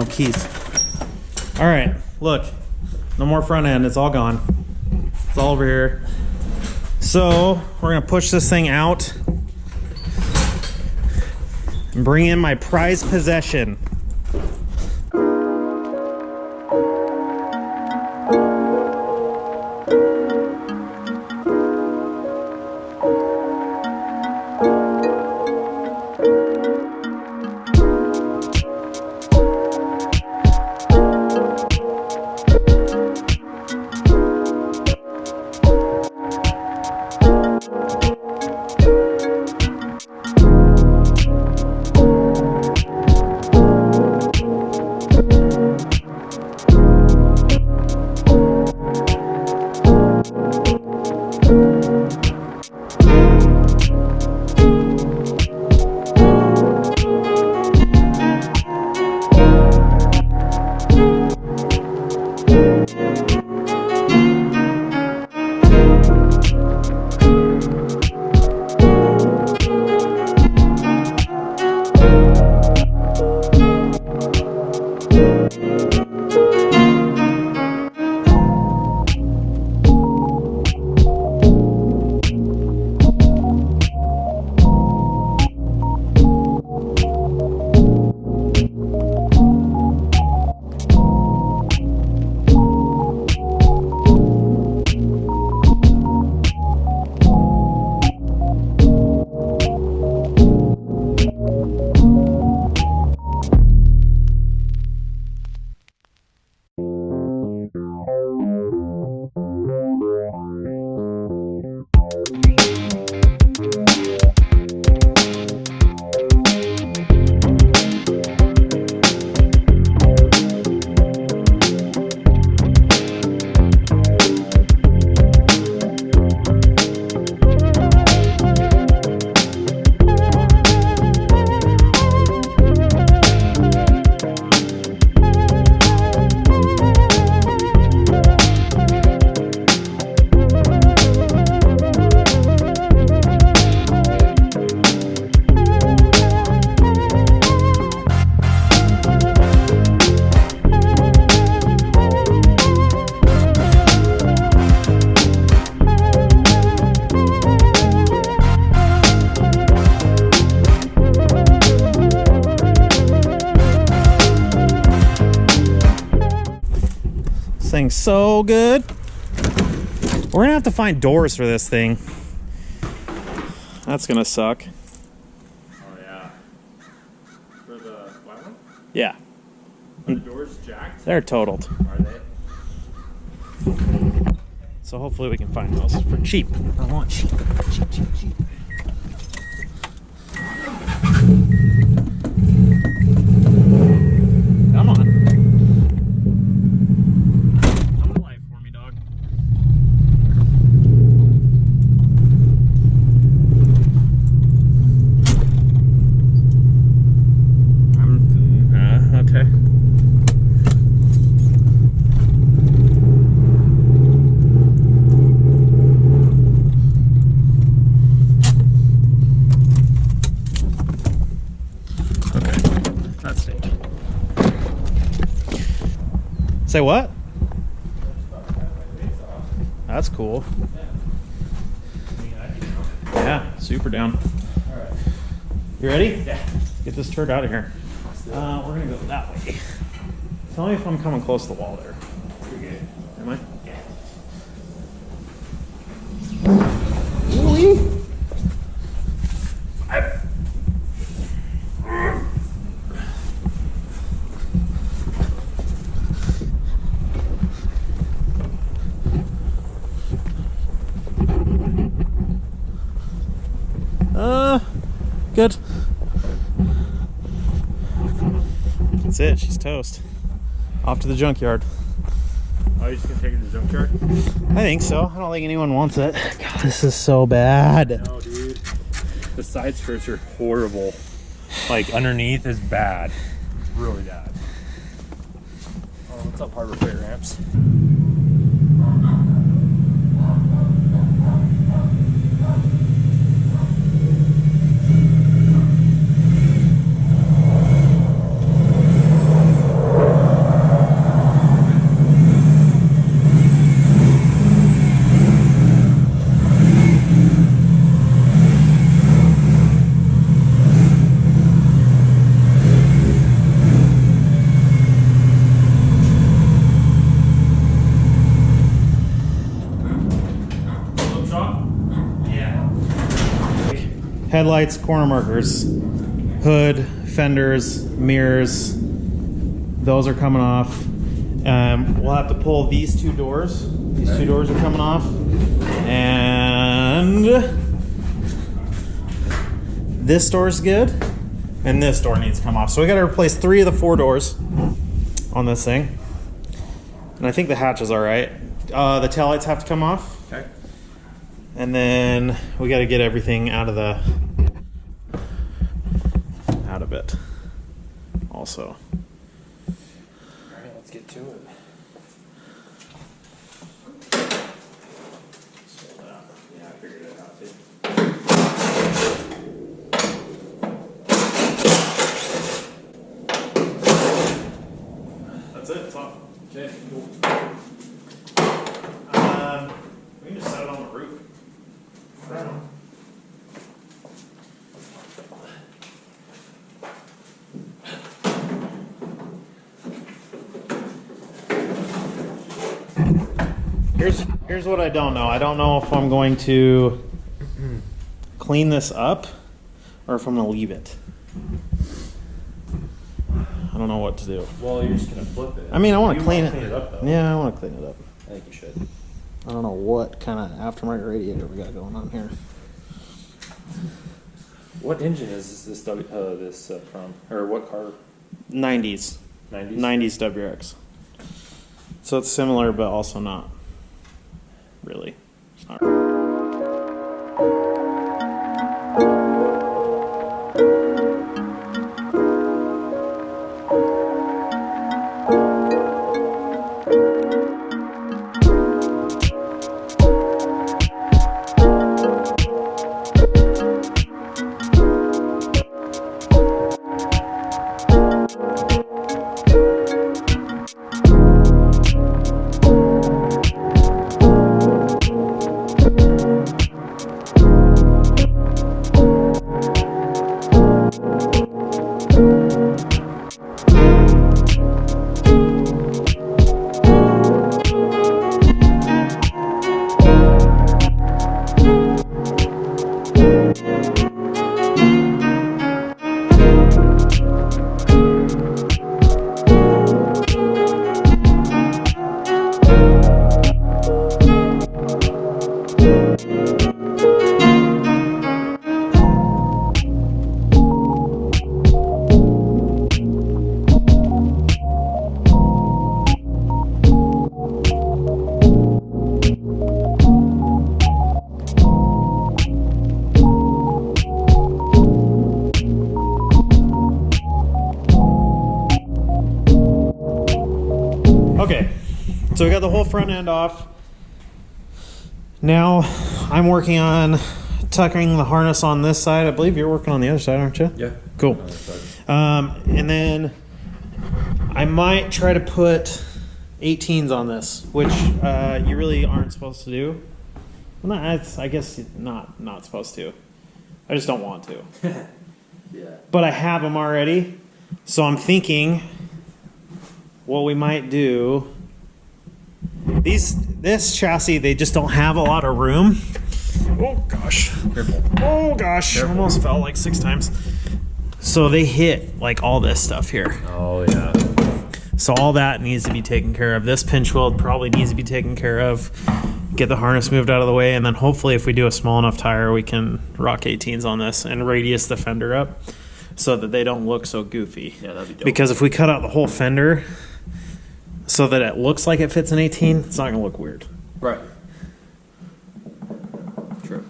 No keys. All right, look, no more front end. It's all gone. It's all over here. So we're gonna push this thing out and bring in my prized possession. This thing's so good. We're gonna have to find doors for this thing. That's gonna suck. Oh yeah. For the white one? Yeah. Are the doors jacked? They're totaled. Are they? So hopefully we can find those for cheap. I want cheap. Cheap, cheap, cheap. Come on. Come to life for me, dog. Okay. Say what? That's cool. Yeah, super down. Alright. You ready? Yeah. Get this turd out of here. We're gonna go that way. Tell me if I'm coming close to the wall there. You're good. Am I? Yeah. Ooh-wee. Good. That's it. She's toast. Off to the junkyard. Oh, you're just gonna take it to the junkyard? I think so. I don't think anyone wants it. God, this is so bad. No, dude. The side skirts are horrible. Like, underneath is bad. Really bad. Oh, what's up, Harbor Freight Ramps? Headlights, corner markers, hood, fenders, mirrors. Those are coming off. We'll have to pull these two doors. These two doors are coming off. And this door's good. And this door needs to come off. So we got to replace 3 of the 4 doors on this thing. And I think the hatch is all right. The taillights have to come off. Okay. And then we got to get everything out of it also. All right, let's get to it. Yeah, I figured it out too. That's it. It's off. Okay, cool. We can just set it on the roof. I don't know. Here's what I don't know. I don't know if I'm going to clean this up or if I'm going to leave it. I don't know what to do. Well, you're just gonna flip it. I mean, I want to clean it up, though. Yeah, I want to clean it up. I think you should. I don't know what kind of aftermarket radiator we got going on here. What engine is this from? Or what car? 90s. 90s? 90s WRX. So it's similar, but also not really. It's not really. Okay, so we got the whole front end off. Now I'm working on tucking the harness on this side. I believe you're working on the other side, aren't you? Yeah. Cool. And then I might try to put 18s on this, which you really aren't supposed to do. Well, I guess not supposed to. I just don't want to. Yeah. But I have them already, so I'm thinking what we might do. This chassis, they just don't have a lot of room. Oh gosh. Careful. Oh gosh. Careful. Almost fell like 6 times. So they hit like all this stuff here. Oh yeah. So all that needs to be taken care of. This pinch weld probably needs to be taken care of. Get the harness moved out of the way, and then hopefully if we do a small enough tire, we can rock 18s on this and radius the fender up so that they don't look so goofy. Yeah, that'd be dope. Because if we cut out the whole fender so that it looks like it fits an 18, it's not going to look weird. Right. True.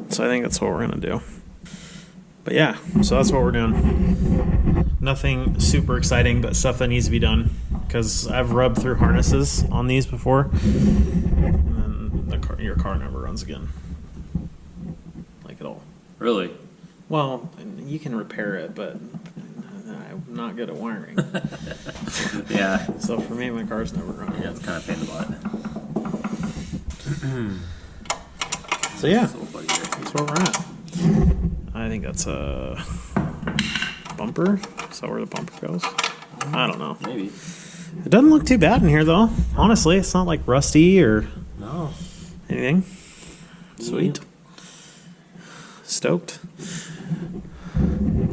So I think that's what we're going to do. But yeah, so that's what we're doing. Nothing super exciting, but stuff that needs to be done. Because I've rubbed through harnesses on these before. And then your car never runs again. Like at all. Really? Well, you can repair it, but I'm not good at wiring. Yeah. So for me, my car's never running. Yeah, it's kind of a pain in the butt. So yeah, So funny here. that's where we're at. I think that's a bumper. Is that where the bumper goes? I don't know. Maybe. It doesn't look too bad in here, though. Honestly, it's not like rusty or No. anything. Sweet. Stoked.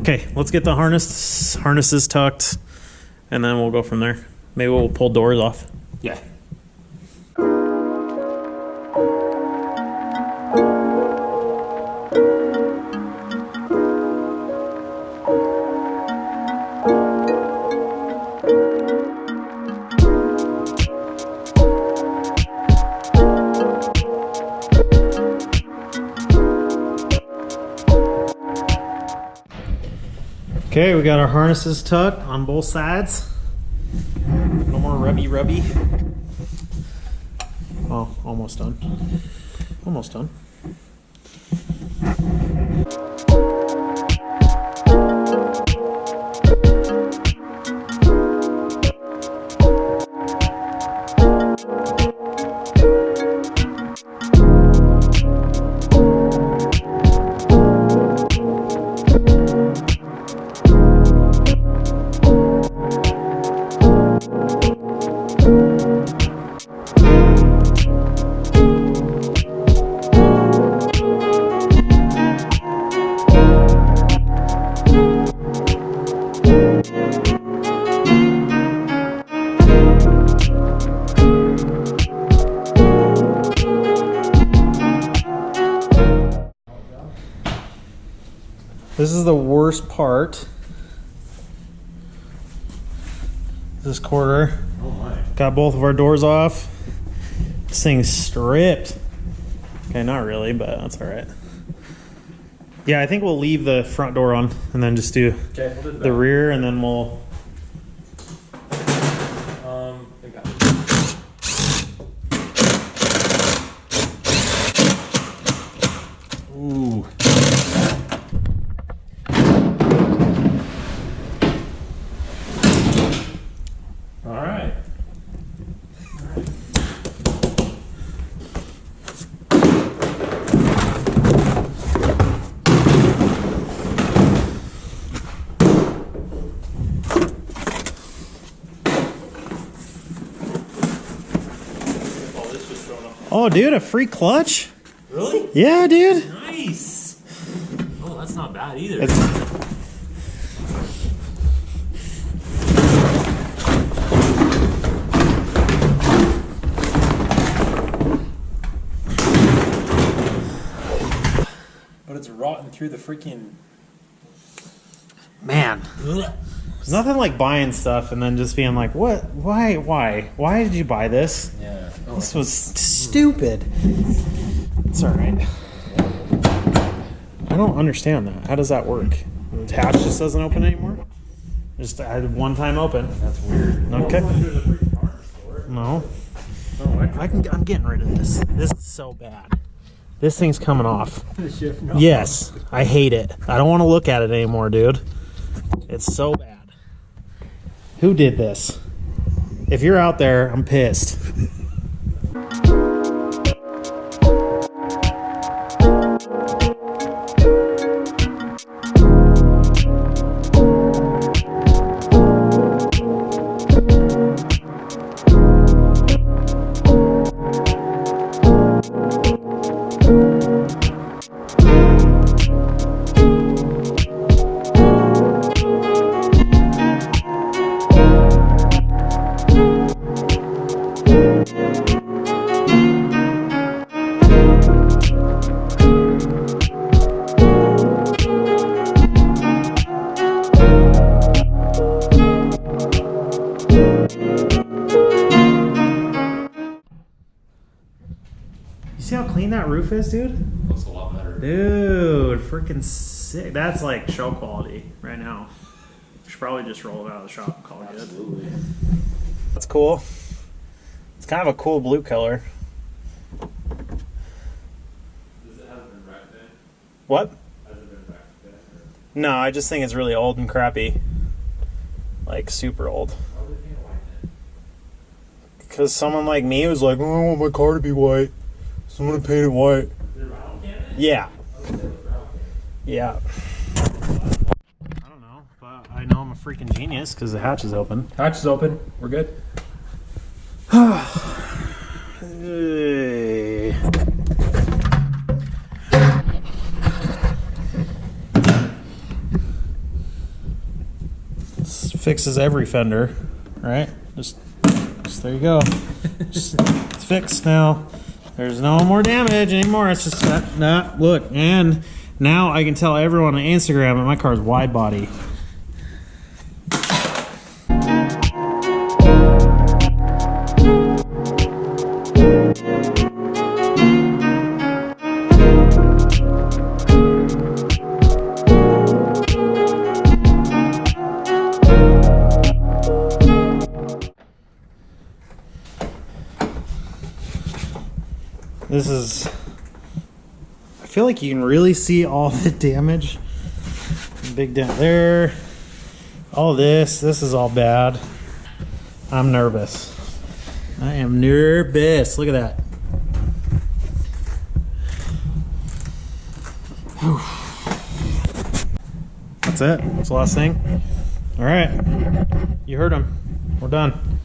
Okay, let's get the harnesses tucked, and then we'll go from there. Maybe we'll pull doors off. Yeah. Okay, we got our harnesses tucked on both sides. No more rubby. Oh, almost done. Almost done. This is the worst part. This quarter. Oh my. Got both of our doors off. This thing's stripped. Okay, not really, but that's all right. Yeah, I think we'll leave the front door on and then just do the rear, and then we'll... Ooh. All right. Oh, dude, a free clutch? Really? Yeah, dude. Nice. Oh, that's not bad either. But it's rotten through the freaking... Man. There's nothing like buying stuff and then just being like, what? Why did you buy this? Yeah. This was stupid. It's all right. I don't understand that. How does that work? The hatch just doesn't open anymore? Just add one time open. That's weird. Okay. Well, No. I'm getting rid of this. This is so bad. This thing's coming off. Yes, I hate it. I don't want to look at it anymore, dude. It's so bad. Who did this? If you're out there, I'm pissed. See how clean that roof is, dude? looks a lot better. Dude, freaking sick. That's like show quality right now. Should probably just roll it out of the shop and call it good. Absolutely. That's cool. It's kind of a cool blue color. Does it have been wrecked in? What? Has it been wrecked in? No, I just think it's really old and crappy. Like super old. Why would it be white then? Because someone like me was like, oh, I want my car to be white. So I'm going to paint it white. Is it round cannon? Yeah. I would say it was round cannon. Yeah. I don't know, but I know I'm a freaking genius because the hatch is open. Hatch is open. We're good. Hey. fixes every fender, right? Just there you go. It's fixed now. There's no more damage anymore. It's just look, and now I can tell everyone on Instagram that my car's wide body. This is, I feel like you can really see all the damage. Big dent there. All this is all bad. I'm nervous. I am nervous. Look at that. Whew. That's it. That's the last thing. All right. You heard him. We're done.